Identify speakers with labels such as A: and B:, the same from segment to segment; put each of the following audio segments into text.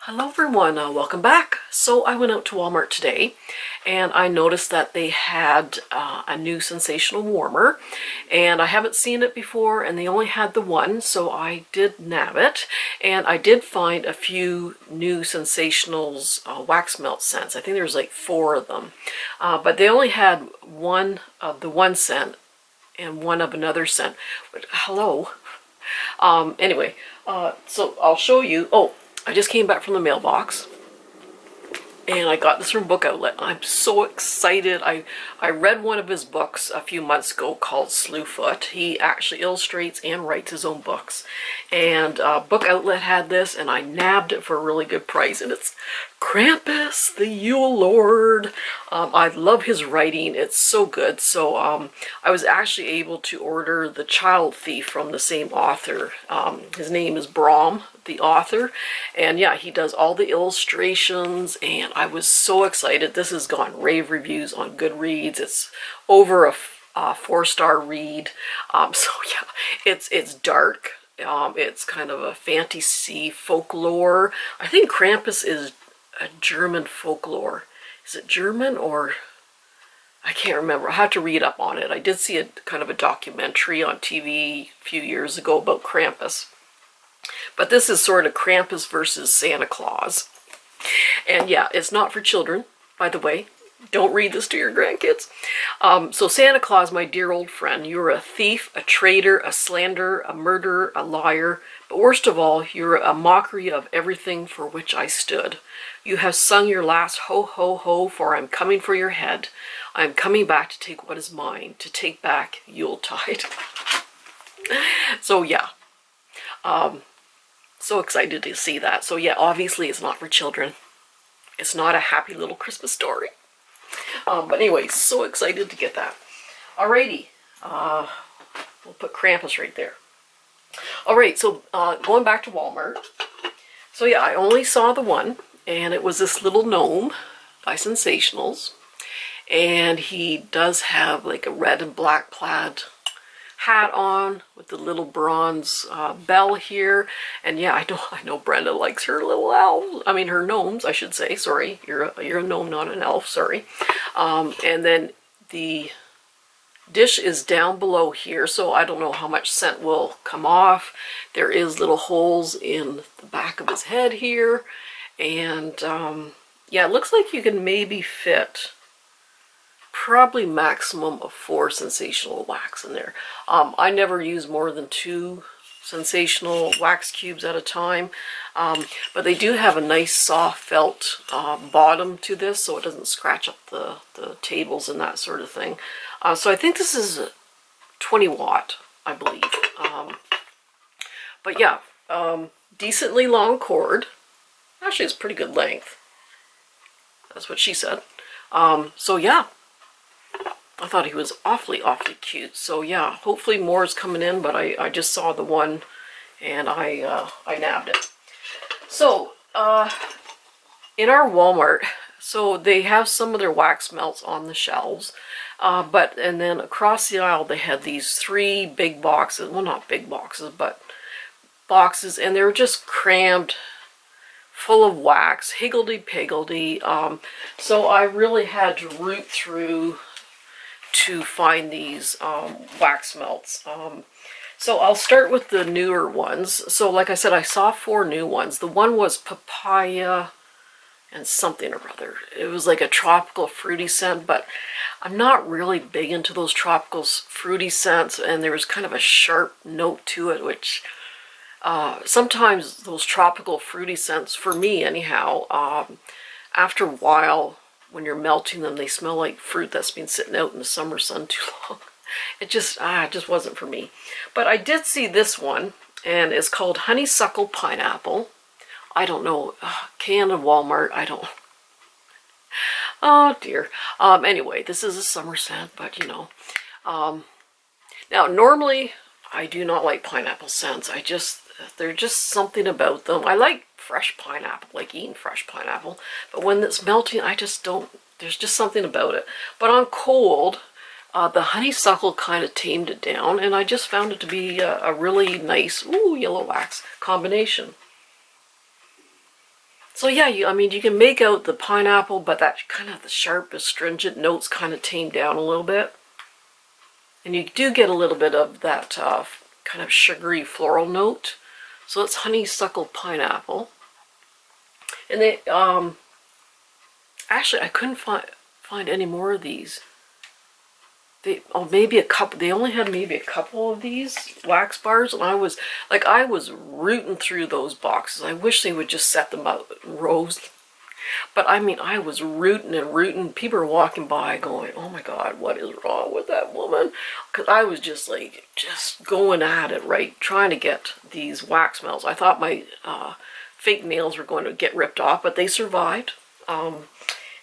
A: Hello everyone, welcome back. So I went out to Walmart today and I noticed that they had a new Scentsational warmer, and I haven't seen it before and they only had the one, so I did nab it. And I did find a few new Scentsationals wax melt scents. I think there's like 4 of them, but they only had one of the one scent and one of another scent. But hello. Anyway, so I'll show you. Oh, I just came back from the mailbox and I got this from Book Outlet. I'm so excited. I read one of his books a few months ago called Slewfoot. He actually illustrates and writes his own books. And Book Outlet had this and I nabbed it for a really good price. And it's Krampus, the Yule Lord. I love his writing. It's so good. So I was actually able to order The Child Thief from the same author. His name is Brom, the author, and yeah, he does all the illustrations, and I was so excited. This has gotten rave reviews on Goodreads. It's over a 4-star read. So yeah, it's dark. It's kind of a fantasy folklore. I think Krampus is a German folklore. Is it German or I can't remember. I have to read up on it. I did see a kind of a documentary on TV a few years ago about Krampus. But this is sort of Krampus versus Santa Claus. And yeah, it's not for children, by the way. Don't read this to your grandkids. So Santa Claus, my dear old friend, you're a thief, a traitor, a slanderer, a murderer, a liar. But worst of all, you're a mockery of everything for which I stood. You have sung your last ho, ho, ho, for I'm coming for your head. I am coming back to take what is mine, to take back Yuletide. So yeah. So excited to see that. So yeah, obviously it's not for children. It's not a happy little Christmas story. But anyway, so excited to get that. Alrighty. We'll put Krampus right there. Alright, so going back to Walmart. So yeah, I only saw the one, and it was this little gnome by Scentsationals. And he does have like a red and black plaid hat on with the little bronze bell here. And yeah, I know Brenda likes her little elves. I mean her gnomes, I should say. Sorry, you're a gnome, not an elf. Sorry. And then the dish is down below here, so I don't know how much scent will come off. There is little holes in the back of his head here, and yeah, it looks like you can maybe fit probably maximum of 4 Scentsational wax in there. I never use more than 2 Scentsational wax cubes at a time, but they do have a nice soft felt bottom to this, so it doesn't scratch up the tables and that sort of thing. So I think this is 20 watt, I believe. But yeah, decently long cord. Actually, it's pretty good length. That's what she said. So yeah. I thought he was awfully cute. So yeah, hopefully more is coming in, but I just saw the one and I nabbed it. So in our Walmart, so they have some of their wax melts on the shelves, and then across the aisle they had these 3 big boxes. Well, not big boxes, but boxes, and they were just crammed full of wax, higgledy-piggledy. So I really had to root through to find these wax melts. So I'll start with the newer ones. So like I said, I saw 4 new ones. The one was papaya and something or other. It was like a tropical fruity scent, but I'm not really big into those tropical fruity scents, and there was kind of a sharp note to it, which sometimes those tropical fruity scents, for me anyhow, after a while, when you're melting them, they smell like fruit that's been sitting out in the summer sun too long. It just wasn't for me. But I did see this one, and it's called Honeysuckle Pineapple. I don't know, Canada Walmart, I don't. Oh dear. Anyway, this is a summer scent, but you know. Now, normally, I do not like pineapple scents. There's just something about them. I like fresh pineapple, like eating fresh pineapple, but when it's melting, I just don't, there's just something about it. But on cold, the honeysuckle kind of tamed it down, and I just found it to be a really nice, yellow wax combination. So yeah, I mean, you can make out the pineapple, but that kind of the sharp, astringent notes kind of tame down a little bit. And you do get a little bit of that kind of sugary floral note. So it's honeysuckle pineapple. And they, actually I couldn't find any more of these. Maybe a couple. They only had maybe a couple of these wax bars, and I was rooting through those boxes. I wish they would just set them out in rows. But I mean, I was rooting and rooting. People are walking by going, "Oh my God, what is wrong with that woman?" Because I was just like, just going at it, right? Trying to get these wax melts. I thought my fake nails were going to get ripped off, but they survived.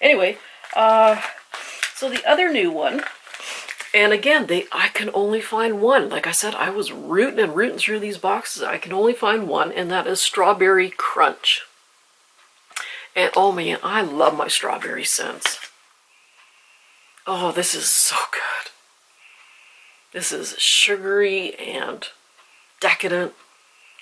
A: Anyway, so the other new one. And again, I can only find one. Like I said, I was rooting and rooting through these boxes. I can only find one, and that is Strawberry Crunch. And oh man, I love my strawberry scents. Oh, this is so good. This is sugary and decadent.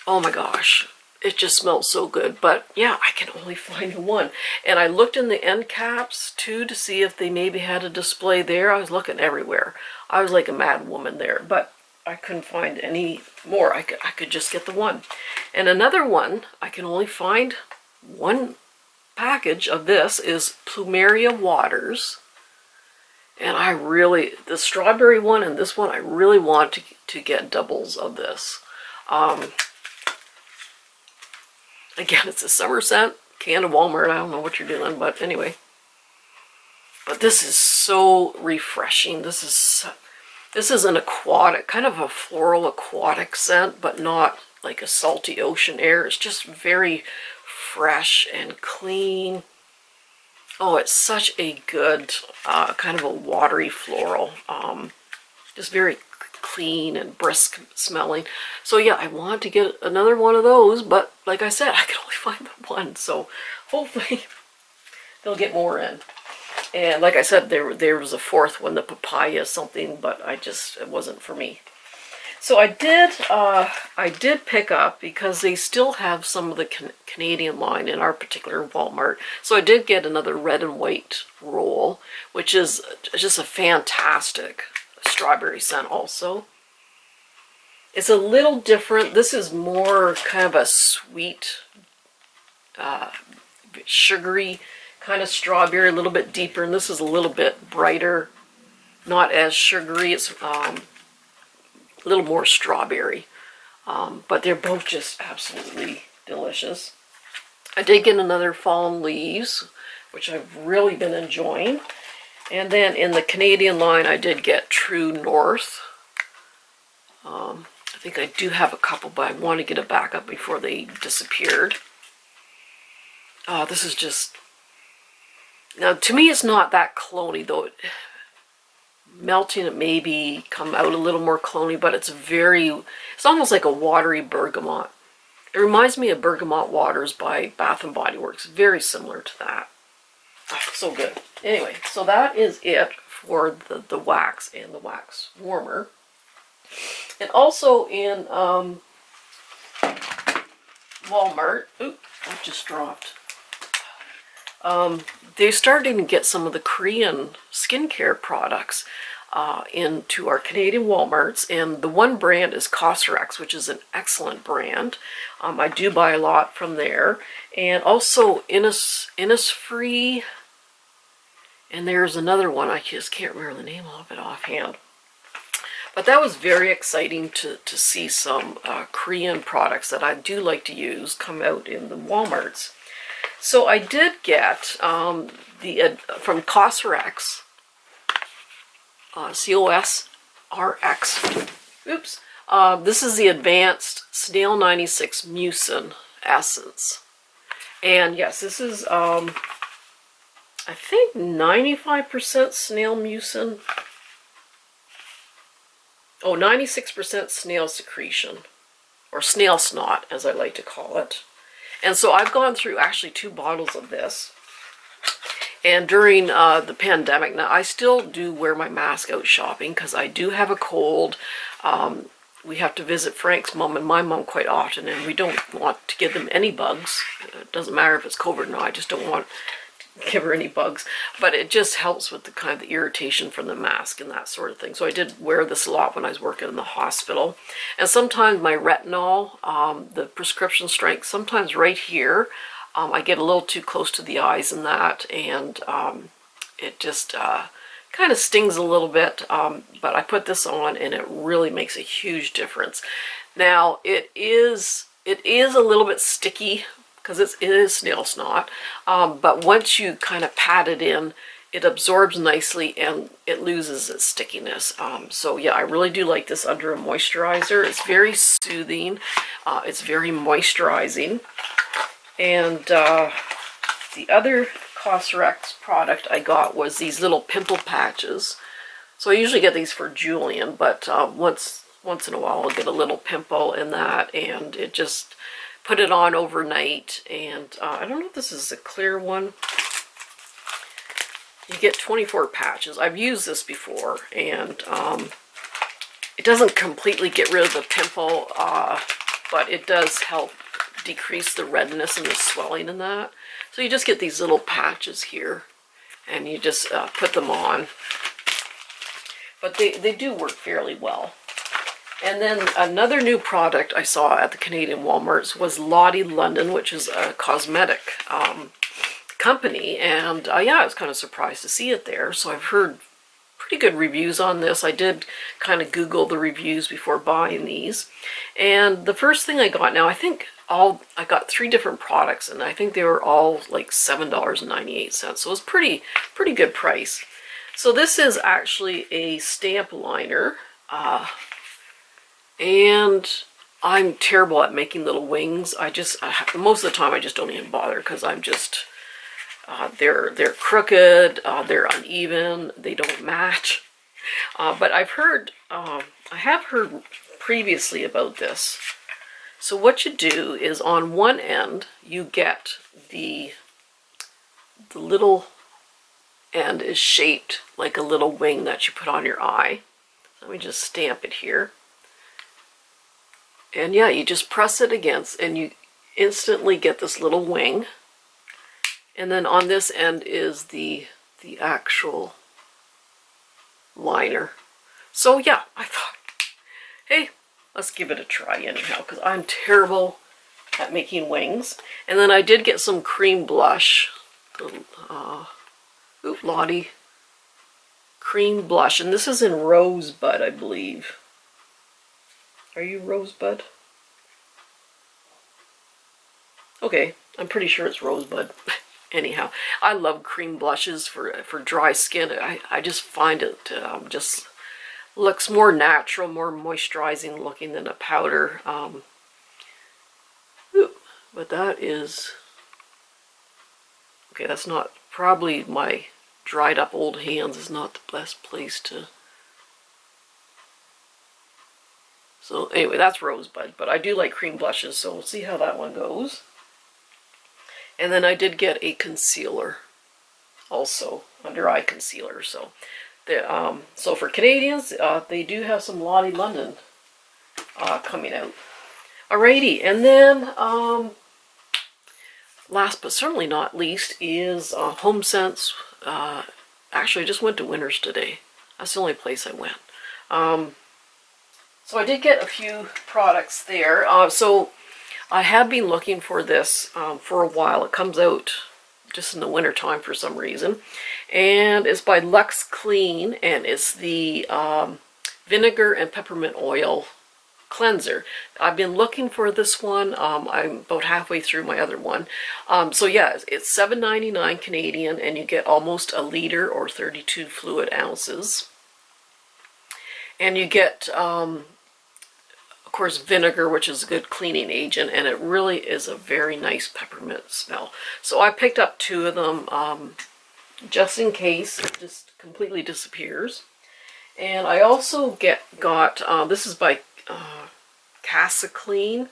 A: Oh my gosh. It just smells so good. But yeah, I can only find one. And I looked in the end caps too to see if they maybe had a display there. I was looking everywhere. I was like a mad woman there, but I couldn't find any more. I could just get the one. And another one, I can only find one package of this, is Plumeria Waters. And I really, the strawberry one and this one, I really want to get doubles of this. Again, it's a summer scent, canned at Walmart. I don't know what you're doing, but anyway. But this is so refreshing. This is an aquatic, kind of a floral aquatic scent, but not like a salty ocean air. It's just very fresh and clean. Oh, it's such a good kind of a watery floral. Just very clean and brisk smelling. So yeah, I want to get another one of those, but like I said, I can only find the one. So hopefully they'll get more in. And like I said, there was a fourth one, the papaya something, but it wasn't for me. So I did pick up, because they still have some of the Canadian line in our particular Walmart. So I did get another red and white roll, which is just a fantastic strawberry scent also. It's a little different. This is more kind of a sweet, sugary kind of strawberry, a little bit deeper, and this is a little bit brighter, not as sugary. It's a little more strawberry, but they're both just absolutely delicious. I did get another Fallen Leaves, which I've really been enjoying. And then in the Canadian line, I did get True North. I think I do have a couple, but I want to get it back up before they disappeared. This is just... Now, to me, it's not that clone-y, though. Melting it maybe come out a little more clone-y, but it's almost like a watery bergamot. It reminds me of Bergamot Waters by Bath & Body Works. Very similar to that. Oh, so good. Anyway, so that is it for the wax and the wax warmer. And also in Walmart, oop, that just dropped. They're starting to get some of the Korean skincare products into our Canadian Walmarts, and the one brand is Cosrx, which is an excellent brand. I do buy a lot from there, and also Inisfree, and there's another one, I just can't remember the name of it offhand. But that was very exciting to see some Korean products that I do like to use come out in the Walmarts. So I did get from Cosrx, C-O-S-R-X, oops, this is the Advanced Snail 96 Mucin Essence. And yes, this is, I think 95% snail mucin. Oh, 96% snail secretion, or snail snot, as I like to call it. And so I've gone through actually 2 bottles of this. And during the pandemic, now I still do wear my mask out shopping because I do have a cold. we have to visit Frank's mom and my mom quite often, and we don't want to give them any bugs. It doesn't matter if it's COVID or not, I just don't want to give her any bugs. But it just helps with the kind of the irritation from the mask and that sort of thing. So I did wear this a lot when I was working in the hospital. And sometimes my retinol, the prescription strength, sometimes right here, I get a little too close to the eyes and that, and it just kind of stings a little bit, but I put this on and it really makes a huge difference. Now it is a little bit sticky because it is snail snot, but once you kind of pat it in, it absorbs nicely and it loses its stickiness. So yeah, I really do like this under a moisturizer. It's very soothing, it's very moisturizing. And the other Cosrx product I got was these little pimple patches. So I usually get these for Julian, but once in a while I'll get a little pimple in that, and it just put it on overnight. And I don't know if this is a clear one. You get 24 patches. I've used this before, and it doesn't completely get rid of the pimple, but it does help decrease the redness and the swelling in that. So you just get these little patches here, and you just put them on. But they do work fairly well. And then another new product I saw at the Canadian Walmarts was Lottie London, which is a cosmetic company. And yeah, I was kind of surprised to see it there. So I've heard pretty good reviews on this. I did kind of Google the reviews before buying these. And the first thing I got, now I think I got 3 different products, and I think they were all like $7.98. So it was pretty good price. So this is actually a stamp liner, and I'm terrible at making little wings. Most of the time I just don't even bother, because I'm just they're crooked, they're uneven, they don't match. But I have heard previously about this. So what you do is, on one end you get the little end is shaped like a little wing that you put on your eye. Let me just stamp it here. And yeah, you just press it against and you instantly get this little wing. And then on this end is the actual liner. So yeah, I thought, hey, let's give it a try anyhow, because I'm terrible at making wings. And then I did get some cream blush, Lottie cream blush, and this is in Rosebud, I believe. Are you Rosebud? Okay, I'm pretty sure it's Rosebud. Anyhow, I love cream blushes for dry skin. I just find it just looks more natural, more moisturizing looking than a powder. But that is, okay, that's not, probably my dried up old hands is not the best place to. So anyway, that's Rosebud, but I do like cream blushes, so we'll see how that one goes. And then I did get a concealer also, under eye concealer. So so for Canadians, they do have some Lottie London coming out. Alrighty, and then last but certainly not least is HomeSense. Actually, I just went to Winners today. That's the only place I went. So I did get a few products there. So I have been looking for this for a while. It comes out just in the winter time for some reason. And it's by Lux Clean, and it's the vinegar and peppermint oil cleanser. I've been looking for this one. I'm about halfway through my other one. So yeah, it's $7.99 Canadian, and you get almost a liter or 32 fluid ounces. And you get, of course, vinegar, which is a good cleaning agent, and it really is a very nice peppermint smell. So I picked up 2 of them just in case it just completely disappears. And I also got, this is by Casa Clean,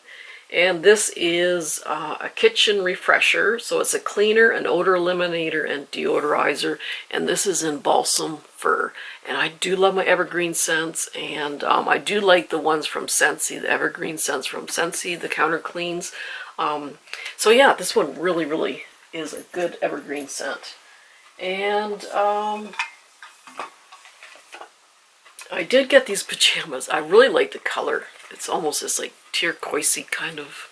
A: And this is a kitchen refresher. So it's a cleaner, an odor eliminator, and deodorizer. And this is in balsam fir. And I do love my evergreen scents. And I do like the ones from Scentsy, the evergreen scents from Scentsy, the counter cleans. So yeah, this one really, really is a good evergreen scent. And I did get these pajamas. I really like the color. It's almost this like turquoisey kind of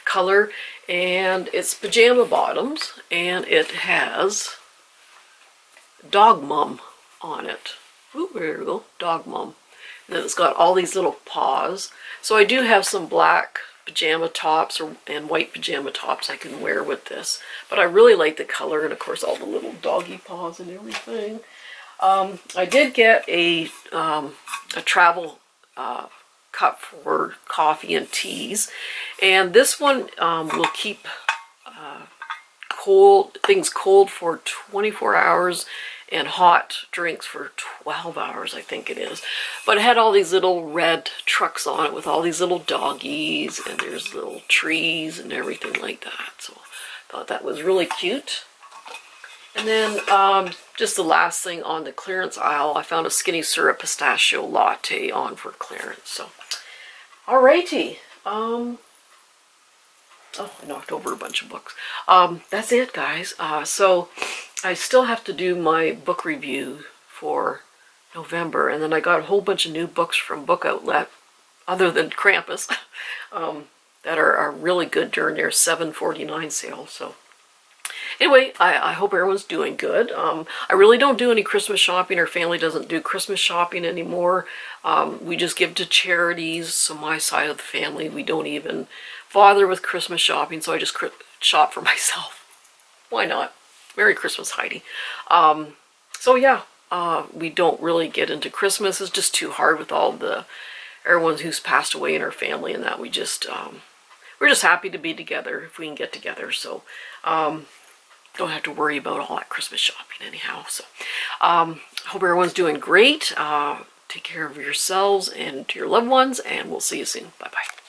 A: color, and it's pajama bottoms, and it has dog mum on it. Ooh, there we go, dog mum. And then it's got all these little paws. So I do have some black pajama tops and white pajama tops I can wear with this, but I really like the color, and of course all the little doggy paws and everything. I did get a travel cup for coffee and teas, and this one will keep things cold for 24 hours and hot drinks for 12 hours, I think it is. But it had all these little red trucks on it with all these little doggies, and there's little trees and everything like that. So I thought that was really cute. And then just the last thing on the clearance aisle, I found a skinny syrup pistachio latte on for clearance. So, alrighty. Oh, I knocked over a bunch of books. That's it, guys. So I still have to do my book review for November, and then I got a whole bunch of new books from Book Outlet, other than Krampus, that are really good during their $7.49 sale. So. Anyway, I hope everyone's doing good. I really don't do any Christmas shopping. Our family doesn't do Christmas shopping anymore. We just give to charities. So my side of the family, we don't even bother with Christmas shopping. So I just shop for myself. Why not? Merry Christmas, Heidi. So yeah, we don't really get into Christmas. It's just too hard with all everyone who's passed away in our family, and that we're just happy to be together if we can get together. So don't have to worry about all that Christmas shopping anyhow. So hope everyone's doing great. Take care of yourselves and your loved ones, and we'll see you soon. Bye-bye.